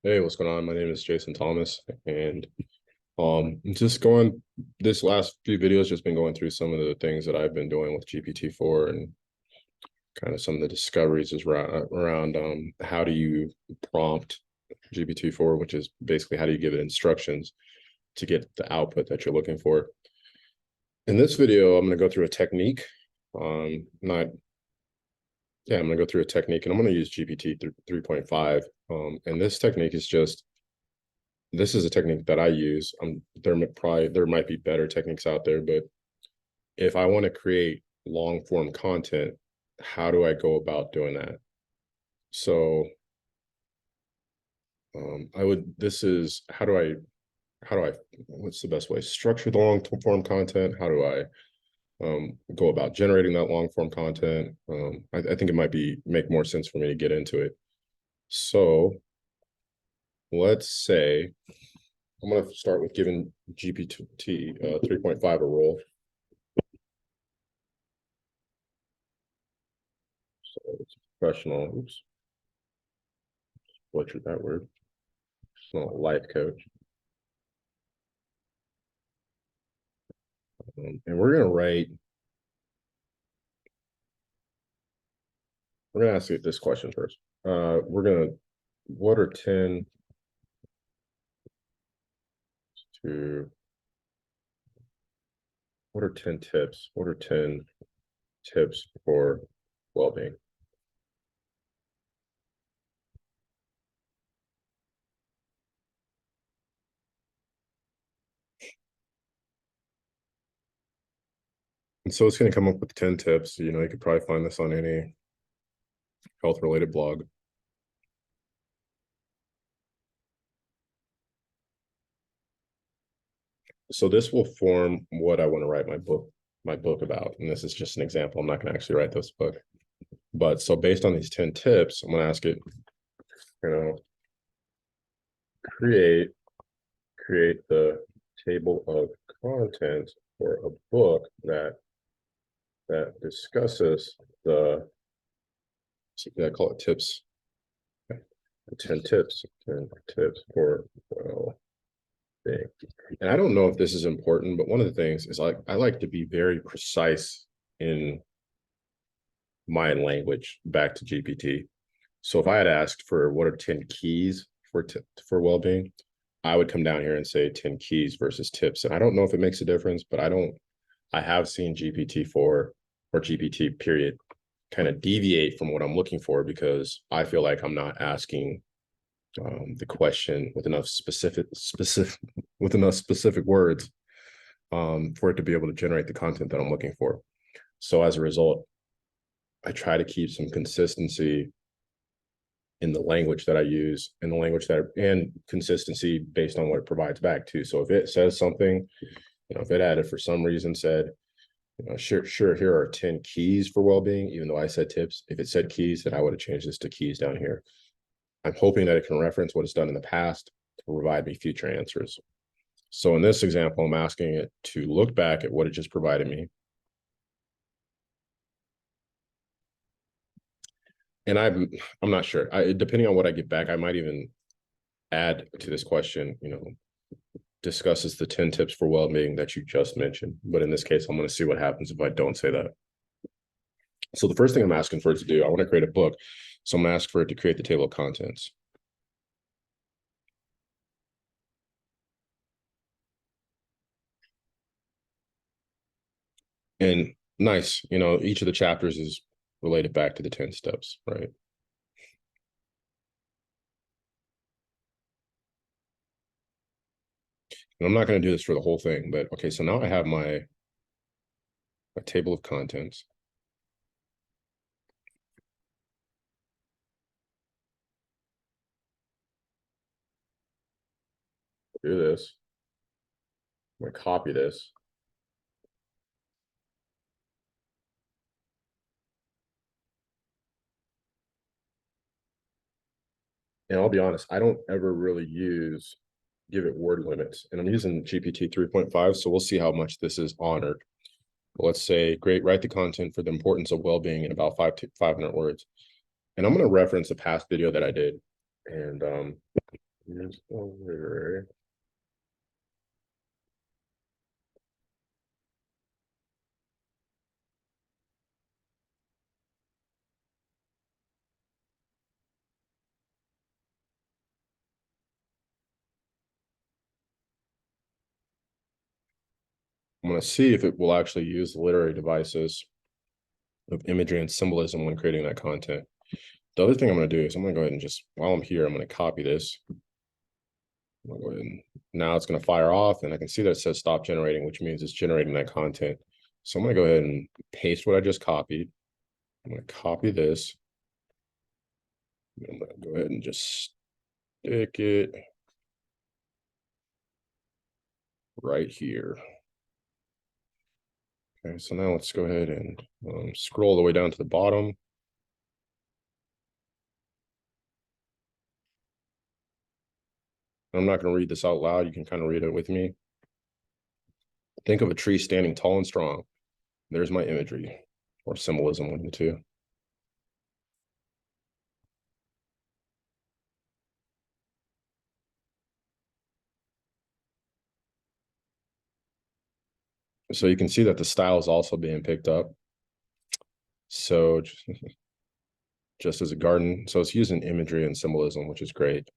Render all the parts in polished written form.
Hey, what's going on? My name is Jason Thomas, and just going this last few videos, just been going through some of the things that I've been doing with GPT-4 and kind of some of the discoveries is around how do you prompt GPT-4, which is basically how do you give it instructions to get the output that you're looking for. In this video, I'm going to go through a technique. Not Yeah, I'm going to go through a technique, and I'm going to use GPT 3.5. And this technique is this is a technique that I use. There might be better techniques out there, but if I want to create long form content, how do I go about doing that? So this is what's the best way? Structure the long form content? How do I go about generating that long form content? I think it might make more sense for me to get into it. So let's say I'm going to start with giving GPT 3.5 a role. So it's professional. Oops. Butchered that word. It's not a life coach. And we're going to ask you this question first. What are 10 tips? What are 10 tips for well-being? And so it's going to come up with 10 tips. You could probably find this on any health-related blog. So this will form what I want to write my book about. And this is just an example. I'm not going to actually write this book. But so based on these 10 tips, I'm going to ask it, create the table of contents for a book that discusses I call it tips. 10 tips for well-being. And I don't know if this is important, but one of the things is I like to be very precise in my language back to GPT. So if I had asked for what are 10 keys for well-being, I would come down here and say 10 keys versus tips. And I don't know if it makes a difference, but I have seen GPT-4 or GPT period kind of deviate from what I'm looking for, because I feel like I'm not asking the question with enough specific words for it to be able to generate the content that I'm looking for. So as a result, I try to keep some consistency in the language that I use, and consistency based on what it provides back too. So if it says something, if it added for some reason said, sure, here are 10 keys for well-being, even though I said tips, if it said keys, then I would have changed this to keys down here. I'm hoping that it can reference what it's done in the past to provide me future answers. So in this example, I'm asking it to look back at what it just provided me. And I'm not sure. Depending on what I get back, I might even add to this question, discusses the 10 tips for well-being that you just mentioned. But in this case, I'm going to see what happens if I don't say that. So the first thing I'm asking for it to do, I want to create a book. So I'm going to ask for it to create the table of contents. And nice, each of the chapters is related back to the 10 steps, right? And I'm not going to do this for the whole thing, but okay, so now I have my table of contents. Do this. I'm going to copy this. And I'll be honest, I don't ever really give it word limits. And I'm using GPT 3.5, so we'll see how much this is honored. Let's say, great, write the content for the importance of well-being in about 500 words. And I'm going to reference a past video that I did. And Here's over. I'm going to see if it will actually use the literary devices of imagery and symbolism when creating that content. The other thing I'm going to do is I'm going to go ahead and just, while I'm here, I'm going to copy this. I'm going to go ahead and now it's going to fire off, and I can see that it says stop generating, which means it's generating that content. So I'm going to go ahead and paste what I just copied. I'm going to copy this. I'm going to go ahead and just stick it right here. Okay, so now let's go ahead and scroll all the way down to the bottom. I'm not going to read this out loud. You can kind of read it with me. Think of a tree standing tall and strong. There's my imagery, or symbolism, one of the two. So you can see that the style is also being picked up. So just as a garden, so it's using imagery and symbolism, which is great.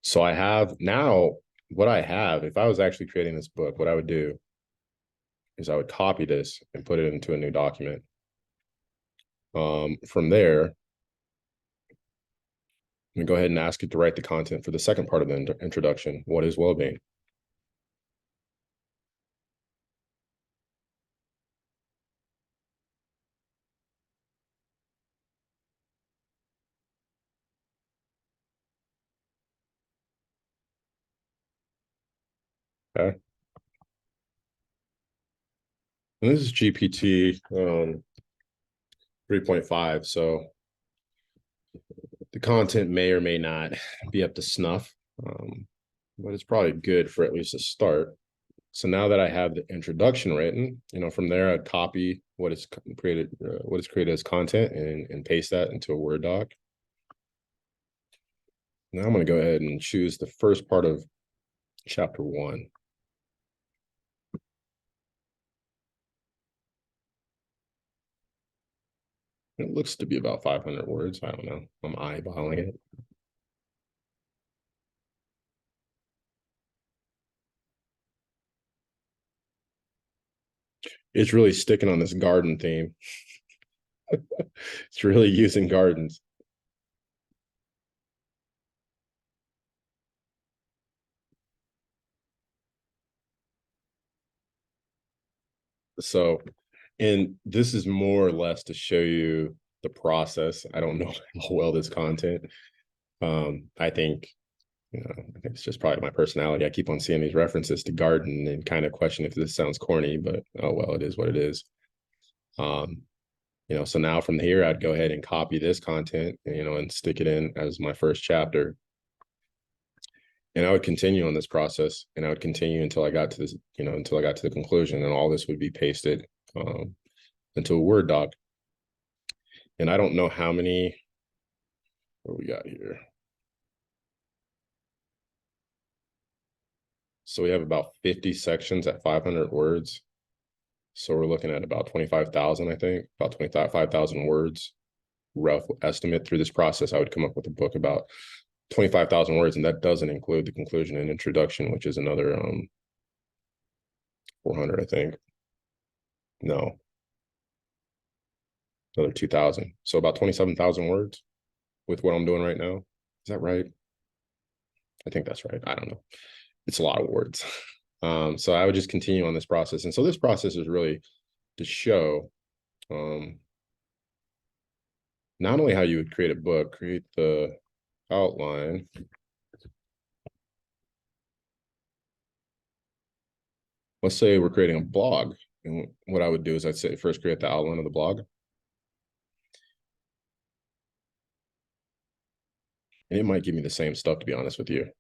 So I have now what I have, if I was actually creating this book, what I would do is I would copy this and put it into a new document. From there, I'm gonna go ahead and ask it to write the content for the second part of the introduction. What is well-being? Okay. And this is GPT 3.5. So the content may or may not be up to snuff, but it's probably good for at least a start. So now that I have the introduction written, from there I'd copy what is created as content, and paste that into a Word doc. Now I'm going to go ahead and choose the first part of chapter 1. It looks to be about 500 words. I don't know. I'm eyeballing it. It's really sticking on this garden theme. It's really using gardens. So, and this is more or less to show you the process. I don't know how well this content. I think, I think it's just probably my personality. I keep on seeing these references to garden and kind of question if this sounds corny, but oh well, it is what it is. Um, so now from here, I'd go ahead and copy this content, and stick it in as my first chapter. And I would continue on this process, and I would continue until I got to this, until I got to the conclusion, and all this would be pasted into a Word doc. And I don't know how many, what we got here. So we have about 50 sections at 500 words. So we're looking at about 25,000, I think, about 25,000 words, rough estimate. Through this process, I would come up with a book about 25,000 words, and that doesn't include the conclusion and introduction, which is another 400, I think. No, another 2,000. So about 27,000 words with what I'm doing right now. Is that right? I think that's right. I don't know. It's a lot of words. So I would just continue on this process. And so this process is really to show not only how you would create a book, create the outline. Let's say we're creating a blog. And what I would do is I'd say first create the outline of the blog. And it might give me the same stuff, to be honest with you.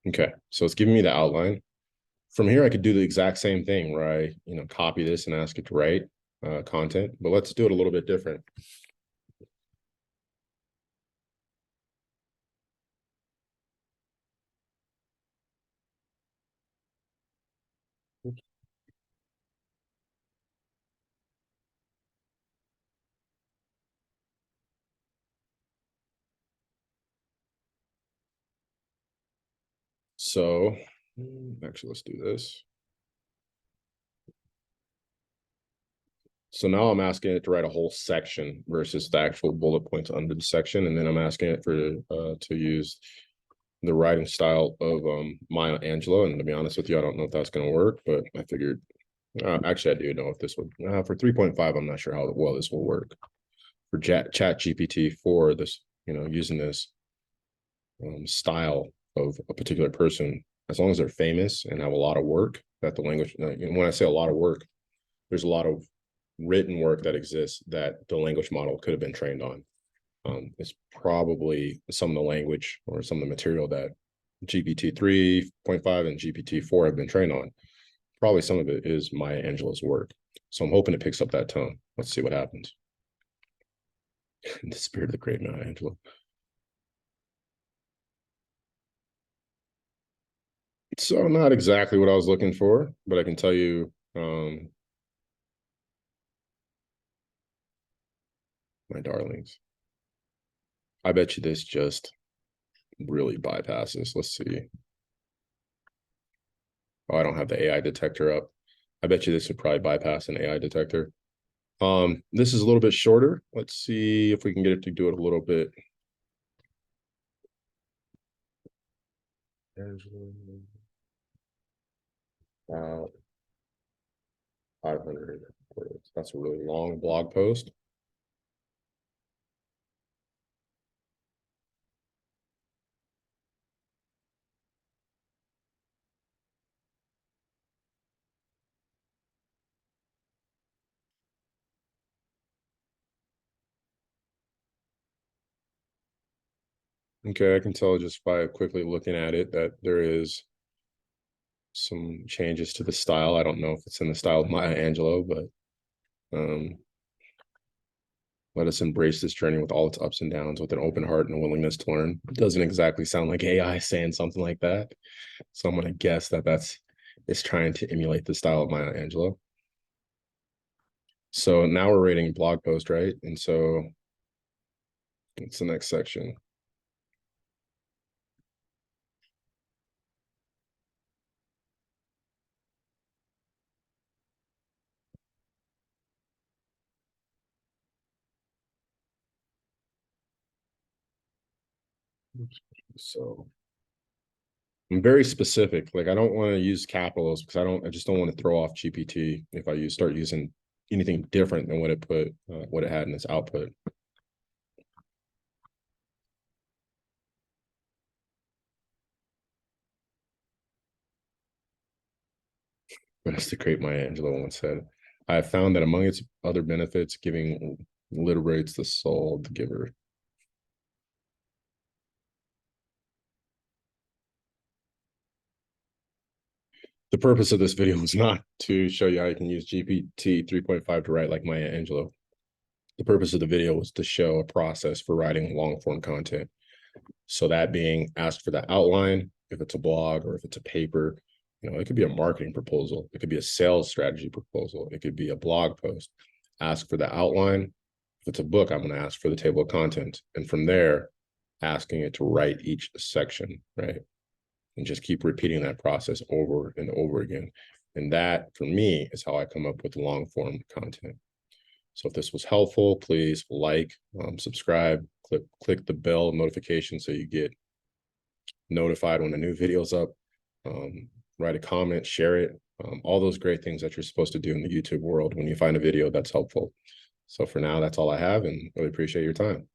Okay, so it's giving me the outline. From here, I could do the exact same thing where I, copy this and ask it to write content, but let's do it a little bit different. So actually, let's do this. So now I'm asking it to write a whole section versus the actual bullet points under the section. And then I'm asking it to use the writing style of Maya Angelou. And to be honest with you, I don't know if that's going to work, but I figured, actually, I do know if this would, for 3.5, I'm not sure how well this will work. For Chat GPT for this, using this style of a particular person, as long as they're famous and have a lot of work, that the language, when I say a lot of work, there's a lot of written work that exists that the language model could have been trained on. It's probably some of the language or some of the material that GPT 3.5 and GPT 4 have been trained on. Probably some of it is Maya Angelou's work. So I'm hoping it picks up that tone. Let's see what happens. The spirit of the great Maya Angelou. So not exactly what I was looking for, but I can tell you my darlings. I bet you this just really bypasses. Let's see. Oh, I don't have the AI detector up. I bet you this would probably bypass an AI detector. This is a little bit shorter. Let's see if we can get it to do it a little bit. About 500 words. That's a really long blog post. Okay, I can tell just by quickly looking at it that there is some changes to the style. I don't know if it's in the style of Maya Angelou, but let us embrace this journey with all its ups and downs with an open heart and a willingness to learn. It doesn't exactly sound like AI saying something like that. So I'm going to guess that it's trying to emulate the style of Maya Angelou. So now we're rating blog post, right? And so it's the next section. So I'm very specific. Like I don't want to use capitals because I just don't want to throw off GPT if I start using anything different than what it had in its output. But as the great Maya Angelou once said, I have found that among its other benefits, giving liberates the soul of the giver. The purpose of this video was not to show you how you can use GPT 3.5 to write like Maya Angelou. The purpose of the video was to show a process for writing long form content. So that being ask for the outline, if it's a blog or if it's a paper, it could be a marketing proposal. It could be a sales strategy proposal. It could be a blog post. Ask for the outline. If it's a book, I'm going to ask for the table of contents. And from there, asking it to write each section, right? And just keep repeating that process over and over again. And that, for me, is how I come up with long form content. So if this was helpful, please like, subscribe, click the bell notification so you get notified when a new video is up. Write a comment, share it, all those great things that you're supposed to do in the YouTube world when you find a video that's helpful. So for now, that's all I have, and really appreciate your time.